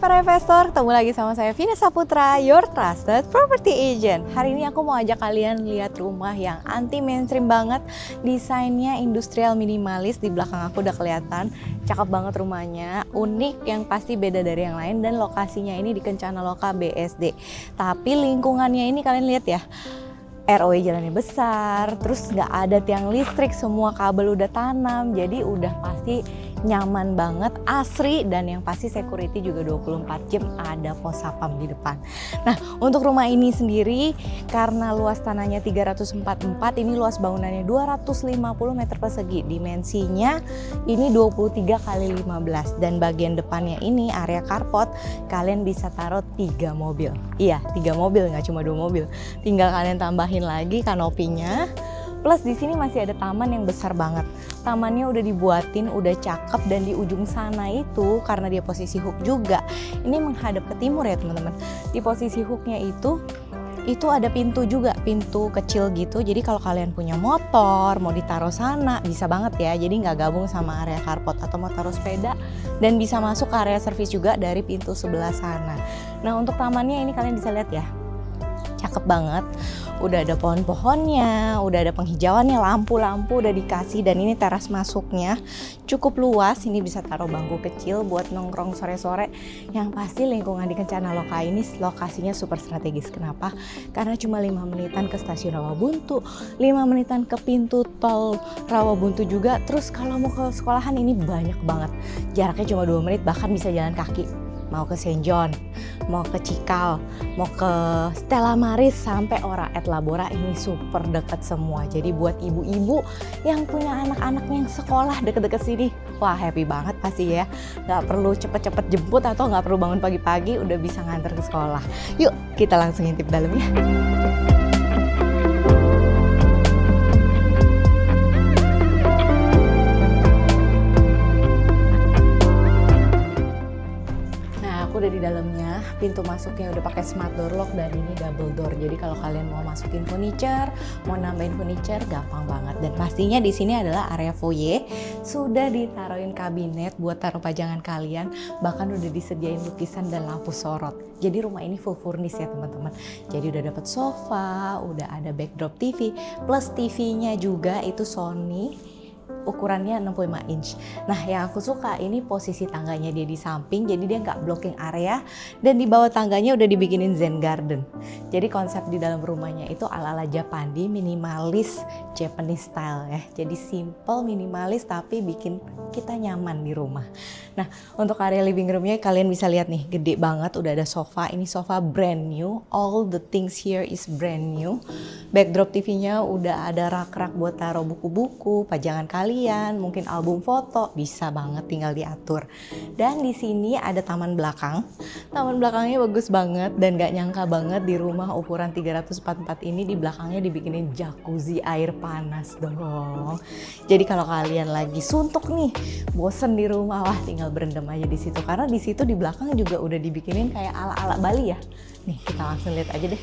para investor, ketemu lagi sama saya Vina Saputra, your trusted property agent. Hari ini aku mau ajak kalian lihat rumah yang anti mainstream banget. Desainnya industrial minimalis, di belakang aku udah kelihatan. Cakep banget rumahnya, unik yang pasti beda dari yang lain, dan lokasinya ini di Kencana Loka BSD. Tapi lingkungannya ini kalian lihat ya, ROE jalannya besar, terus nggak ada tiang listrik, semua kabel udah tanam, jadi udah pasti nyaman banget, asri, dan yang pasti security juga 24 jam, ada pos sapam di depan. Nah, untuk rumah ini sendiri karena luas tanahnya 344, ini luas bangunannya 250 meter persegi, dimensinya ini 23 kali 15, dan bagian depannya ini area carport, kalian bisa taruh 3 mobil. Iya, 3 mobil, nggak cuma 2 mobil. Tinggal kalian tambahin lagi kanopinya. Plus di sini masih ada taman yang besar banget. Tamannya udah dibuatin, udah cakep, dan di ujung sana itu karena dia posisi hook juga, ini menghadap ke timur ya teman-teman. Di posisi hooknya itu ada pintu juga, pintu kecil gitu. Jadi kalau kalian punya motor mau ditaruh sana bisa banget ya. Jadi nggak gabung sama area carport, atau mau taruh sepeda dan bisa masuk ke area servis juga dari pintu sebelah sana. Nah, untuk tamannya ini kalian bisa lihat ya, cakep banget. Udah ada pohon-pohonnya, udah ada penghijauannya, lampu-lampu udah dikasih, dan ini teras masuknya cukup luas. Ini bisa taruh bangku kecil buat nongkrong sore-sore. Yang pasti lingkungan di Kencana Loka ini lokasinya super strategis. Kenapa? Karena cuma 5 menitan ke stasiun Rawabuntu, 5 menitan ke pintu tol Rawabuntu juga. Terus kalau mau ke sekolahan ini banyak banget. Jaraknya cuma 2 menit, bahkan bisa jalan kaki. Mau ke St. John, mau ke Cikal, mau ke Stella Maris, sampai Ora et Labora, ini super dekat semua. Jadi buat ibu-ibu yang punya anak-anak yang sekolah deket-deket sini, wah happy banget pasti ya. Nggak perlu cepet-cepet jemput atau nggak perlu bangun pagi-pagi, udah bisa nganter ke sekolah. Yuk kita langsung intip dalam ya. Udah di dalamnya, pintu masuknya udah pakai smart door lock, dan ini double door. Jadi kalau kalian mau masukin furniture, mau nambahin furniture, gampang banget. Dan pastinya di sini adalah area foyer, sudah ditaruhin kabinet buat taruh pajangan kalian, bahkan udah disediain lukisan dan lampu sorot. Jadi rumah ini full furnish ya teman-teman. Jadi udah dapet sofa, udah ada backdrop TV, plus TV-nya juga itu Sony. Ukurannya 65 inch. Nah, yang aku suka ini posisi tangganya dia di samping, jadi dia nggak blocking area, dan di bawah tangganya udah dibikinin Zen garden. Jadi konsep di dalam rumahnya itu ala-ala Japandi, minimalis Japanese style ya. Jadi simple, minimalis, tapi bikin kita nyaman di rumah. Nah, untuk area living roomnya kalian bisa lihat nih, gede banget, udah ada sofa. Ini sofa brand new, all the things here is brand new. Backdrop TV-nya udah ada rak-rak buat taruh buku-buku, pajangan kalian, mungkin album foto, bisa banget tinggal diatur. Dan di sini ada taman belakang. Taman belakangnya bagus banget, dan gak nyangka banget di rumah ukuran 344 ini di belakangnya dibikinin jacuzzi air panas dong. Jadi kalau kalian lagi suntuk nih, bosen di rumah, wah tinggal berendam aja di situ. Karena di situ di belakang juga udah dibikinin kayak ala-ala Bali ya. Nih kita langsung lihat aja deh.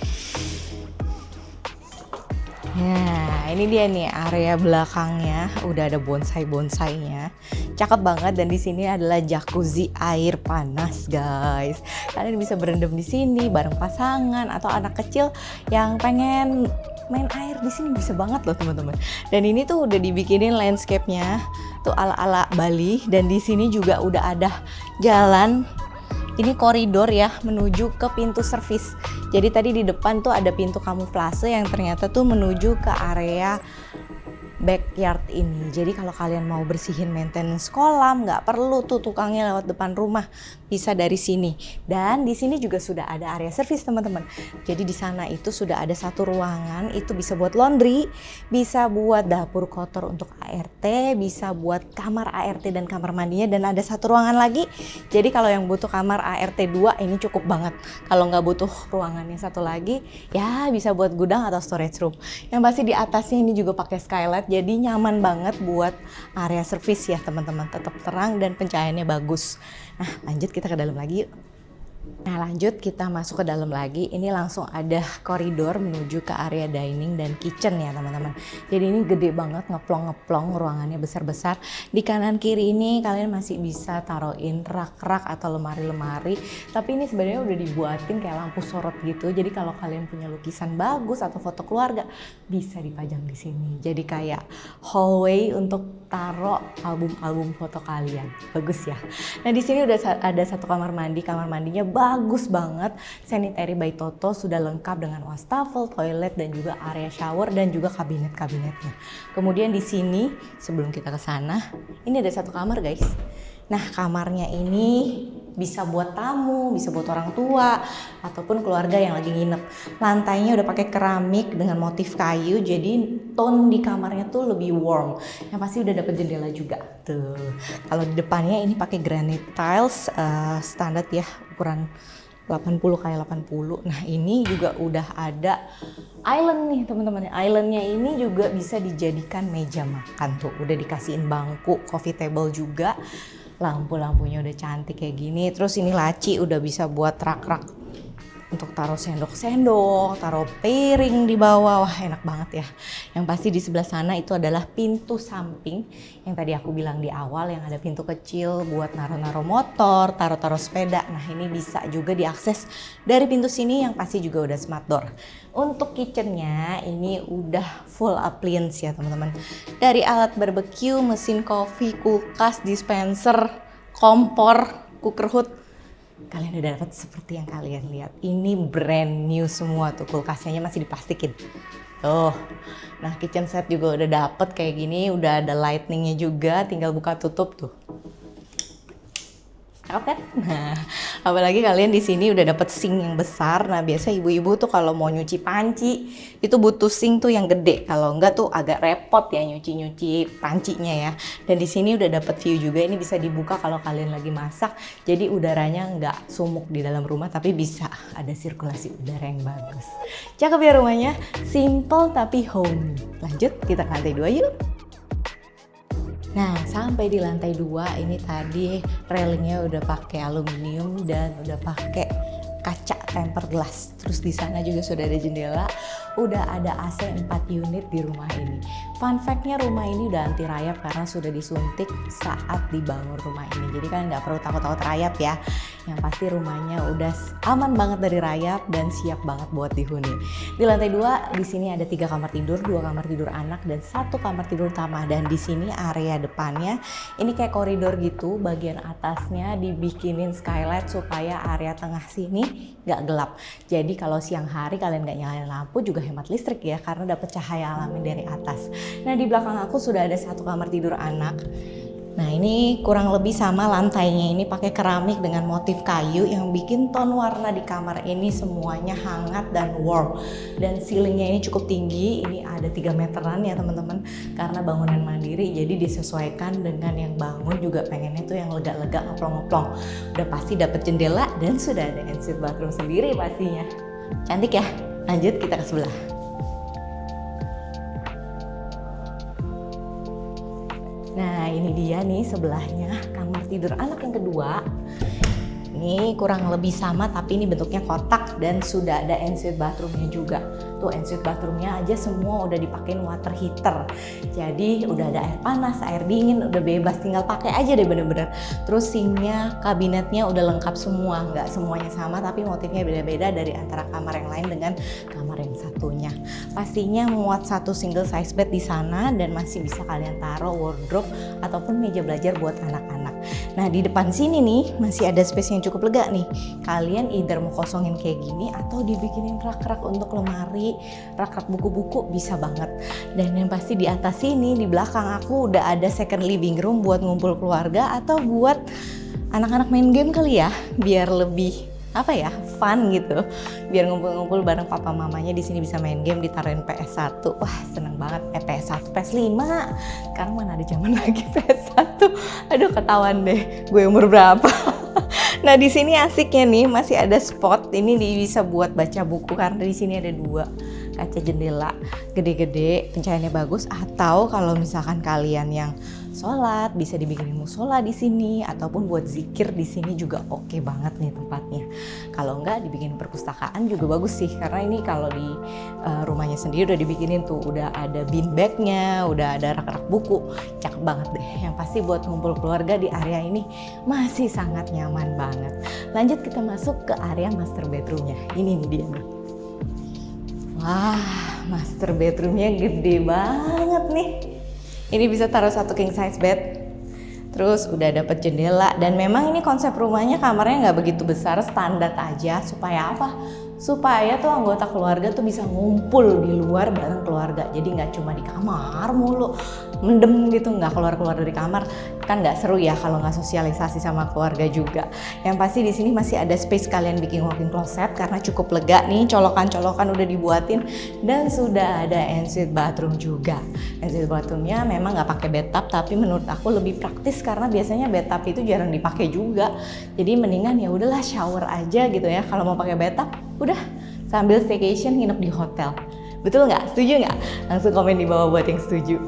Nah, ini dia nih area belakangnya, udah ada bonsai-bonsainya, cakep banget. Dan di sini adalah jacuzzi air panas, guys. Kalian bisa berendam di sini bareng pasangan atau anak kecil yang pengen main air di sini, bisa banget loh teman-teman. Dan ini tuh udah dibikinin landscape-nya tuh ala-ala Bali, dan di sini juga udah ada jalan. Ini koridor ya menuju ke pintu servis. Jadi tadi di depan tuh ada pintu kamuflase yang ternyata tuh menuju ke area backyard ini. Jadi kalau kalian mau bersihin maintenance kolam, nggak perlu tuh tukangnya lewat depan rumah, bisa dari sini. Dan di sini juga sudah ada area servis teman-teman. Jadi di sana itu sudah ada satu ruangan, itu bisa buat laundry, bisa buat dapur kotor untuk ART, bisa buat kamar ART dan kamar mandinya, dan ada satu ruangan lagi. Jadi kalau yang butuh kamar ART 2 ini cukup banget. Kalau nggak butuh ruangannya satu lagi, ya bisa buat gudang atau storage room. Yang pasti di atasnya ini juga pakai skylight. Jadi nyaman banget buat area servis ya teman-teman, tetap terang dan pencahayaannya bagus. Nah lanjut kita ke dalam lagi yuk. Nah lanjut kita masuk ke dalam lagi, ini langsung ada koridor menuju ke area dining dan kitchen ya teman-teman. Jadi ini gede banget, ngeplong-ngeplong, ruangannya besar-besar. Di kanan kiri ini kalian masih bisa taruhin rak-rak atau lemari-lemari. Tapi ini sebenarnya udah dibuatin kayak lampu sorot gitu. Jadi kalau kalian punya lukisan bagus atau foto keluarga bisa dipajang di sini. Jadi kayak hallway untuk taruh album-album foto kalian. Bagus ya. Nah di sini udah ada satu kamar mandi, kamar mandinya bagus banget. Sanitary by Toto sudah lengkap dengan wastafel, toilet dan juga area shower dan juga kabinet-kabinetnya. Kemudian di sini sebelum kita ke sana, ini ada satu kamar guys. Nah kamarnya ini bisa buat tamu, bisa buat orang tua ataupun keluarga yang lagi nginep. Lantainya udah pakai keramik dengan motif kayu, jadi tone di kamarnya tuh lebih warm. Yang pasti udah dapet jendela juga tuh. Kalau di depannya ini pakai granite tiles standar ya, ukuran 80 x 80. Nah ini juga udah ada island nih teman-teman. Islandnya ini juga bisa dijadikan meja makan tuh. Udah dikasihin bangku, coffee table juga. Lampu-lampunya udah cantik kayak gini. Terus ini laci udah bisa buat rak-rak untuk taruh sendok-sendok, taruh piring di bawah. Wah enak banget ya. Yang pasti di sebelah sana itu adalah pintu samping yang tadi aku bilang di awal, yang ada pintu kecil buat naruh-naruh motor, taruh-taruh sepeda. Nah ini bisa juga diakses dari pintu sini yang pasti juga udah smart door. Untuk kitchennya ini udah full appliance ya teman-teman. Dari alat barbecue, mesin kopi, kulkas, dispenser, kompor, cooker hood. Kalian udah dapat seperti yang kalian lihat. Ini brand new semua tuh, kulkasnya masih diplastikin. Tuh. Nah, kitchen set juga udah dapet kayak gini, udah ada lightningnya juga, tinggal buka tutup tuh. Cakep kan? Nah, apalagi kalian di sini udah dapet sink yang besar. Nah, biasa ibu-ibu tuh kalau mau nyuci panci itu butuh sink tuh yang gede. Kalau enggak tuh agak repot ya nyuci-nyuci pancinya ya. Dan di sini udah dapet view juga. Ini bisa dibuka kalau kalian lagi masak. Jadi udaranya nggak sumuk di dalam rumah, tapi bisa ada sirkulasi udara yang bagus. Cakep ya rumahnya. Simple tapi home. Lanjut kita ke lantai 2 yuk. Nah, sampai di lantai 2 ini tadi railingnya udah pakai aluminium dan udah pakai kaca tempered glass. Terus di sana juga sudah ada jendela, udah ada AC 4 unit di rumah ini. Fun fact-nya rumah ini udah anti rayap karena sudah disuntik saat dibangun rumah ini. Jadi kalian nggak perlu takut-takut rayap ya. Yang pasti rumahnya udah aman banget dari rayap dan siap banget buat dihuni. Di lantai 2 di sini ada 3 kamar tidur, 2 kamar tidur anak dan 1 kamar tidur utama. Dan di sini area depannya ini kayak koridor gitu, bagian atasnya dibikinin skylight supaya area tengah sini nggak gelap. Jadi kalau siang hari kalian nggak nyalain lampu juga hemat listrik ya, karena dapat cahaya alami dari atas. Nah di belakang aku sudah ada 1 kamar tidur anak. Nah ini kurang lebih sama lantainya, ini pakai keramik dengan motif kayu yang bikin tone warna di kamar ini semuanya hangat dan warm. Dan ceilingnya ini cukup tinggi, ini ada 3 meteran ya teman-teman, karena bangunan mandiri jadi disesuaikan dengan yang bangun juga pengennya tuh yang lega-lega, ngeplong-ngeplong. Udah pasti dapat jendela dan sudah ada ensuite bathroom sendiri pastinya. Cantik ya? Lanjut kita ke sebelah. Nah ini dia nih sebelahnya kamar tidur anak yang kedua. Ini kurang lebih sama tapi ini bentuknya kotak dan sudah ada ensuite bathroomnya juga. Tuh ensuite bathroomnya aja semua udah dipakein water heater. Jadi udah ada air panas, air dingin, udah bebas tinggal pakai aja deh bener-bener. Terus sinknya, kabinetnya udah lengkap semua. Nggak semuanya sama tapi motifnya beda-beda dari antara kamar yang lain dengan kamar yang satunya. Pastinya muat 1 single size bed di sana dan masih bisa kalian taruh wardrobe ataupun meja belajar buat anak-anak. Nah di depan sini nih masih ada space yang cukup lega nih. Kalian either mau kosongin kayak gini atau dibikinin rak-rak untuk lemari, rak-rak buku-buku bisa banget. Dan yang pasti di atas sini di belakang aku udah ada second living room buat ngumpul keluarga atau buat anak-anak main game kali ya, biar lebih fun gitu, biar ngumpul-ngumpul bareng papa mamanya di sini bisa main game, ditaruhin PS1. Wah seneng banget. PS1, PS5 sekarang mana ada zaman lagi PS1. Aduh ketahuan deh gue umur berapa. Nah di sini asiknya nih masih ada spot ini bisa buat baca buku karena di sini ada 2. kaca jendela gede-gede, pencahayaannya bagus. Atau kalau misalkan kalian yang sholat, bisa dibikinin musola di sini, ataupun buat zikir di sini juga oke banget nih tempatnya. Kalau enggak dibikin perpustakaan juga bagus sih, karena ini kalau di rumahnya sendiri udah dibikinin tuh, udah ada bean bagnya, udah ada rak-rak buku, cakep banget deh. Yang pasti buat ngumpul keluarga di area ini masih sangat nyaman banget. Lanjut kita masuk ke area master bedroomnya. Ini nih dia nih. Wah, master bedroomnya gede banget nih. Ini bisa taruh satu king size bed. Terus udah dapet jendela, dan memang ini konsep rumahnya kamarnya nggak begitu besar, standar aja. Supaya apa? Supaya tuh anggota keluarga tuh bisa ngumpul di luar bareng keluarga. Jadi nggak cuma di kamar mulu, mendem gitu, nggak keluar-keluar dari kamar. Kan nggak seru ya kalau nggak sosialisasi sama keluarga juga. Yang pasti di sini masih ada space kalian bikin walk-in closet karena cukup lega nih, colokan-colokan udah dibuatin, dan sudah ada ensuite bathroom juga. Ensuite bathroomnya memang nggak pakai bathtub, tapi menurut aku lebih praktis karena biasanya bathtub itu jarang dipakai juga. Jadi mendingan ya udahlah shower aja gitu ya. Kalau mau pakai bathtub, udah sambil staycation nginep di hotel. Betul nggak? Setuju nggak? Langsung komen di bawah buat yang setuju.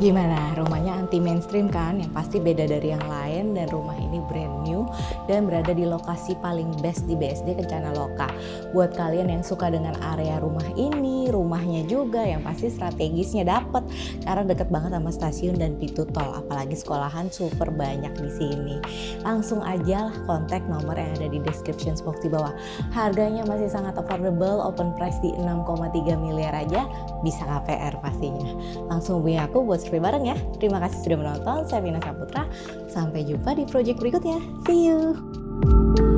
Gimana? Rumahnya anti mainstream kan? Yang pasti beda dari yang lain, dan rumah ini brand new dan berada di lokasi paling best di BSD Kencana Loka. Buat kalian yang suka dengan area rumah ini, rumahnya juga yang pasti strategisnya dapet karena deket banget sama stasiun dan pintu tol, apalagi sekolahan super banyak di sini. Langsung aja lah kontak nomor yang ada di description box di bawah. Harganya masih sangat affordable, open price di 6,3 miliar aja, bisa KPR pastinya. Langsung hubungi aku buat survei bareng ya. Terima kasih sudah menonton, saya Vina Saputra. Sampai jumpa di project berikutnya. See you!